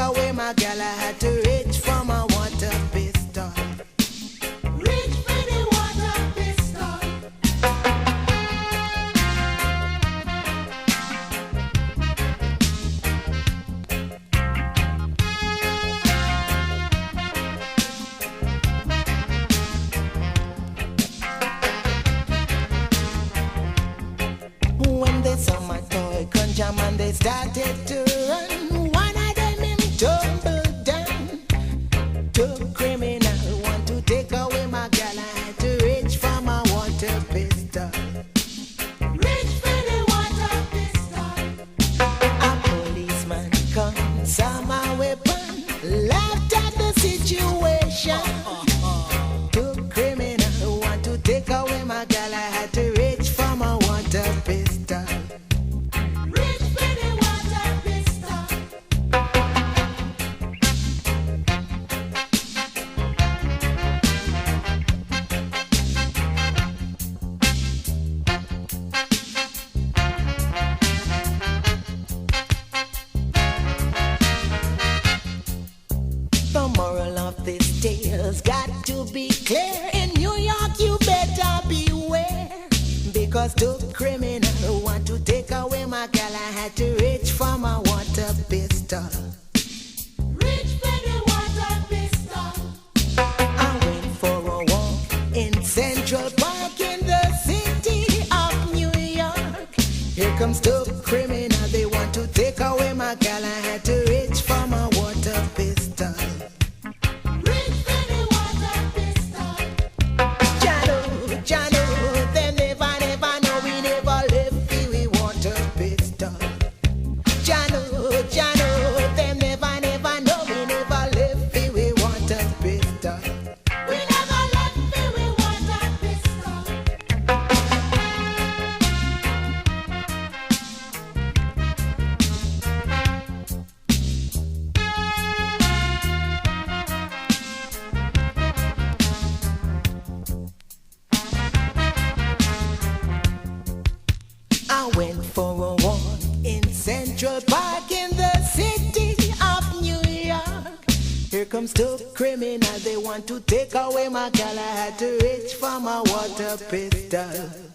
away my girl, I had to reach for my water pistol. Reach for the water pistol. When they saw my toy conjure man, they started to run. One of them him tumbled down. Two criminal want to take away my girl. I had to reach for my water pistol. Reach for the water pistol. A policeman come, saw my weapon, laughed at the situation. Two criminal want to take away my girl. I had to reach for my water pistol. Reach for the water pistol. The moral of this tale's got to be clear. In New York, you better beware. Because two criminals want to take away my girl. I had to reach for my water pistol. Reach for the water pistol. I went for a walk in Central Park in the city of New York. Here comes two criminals, they want to take away my girl. I had to reach for my water pistol. Reach for the water pistol. Jano, them never know we never left the water pistol. Jano, them never know we never left the water pistol. We never left the water pistol. I went for a walk in Central Park in the city of New York. Here comes two criminals, they want to take away my girl. I had to reach for my water pistol.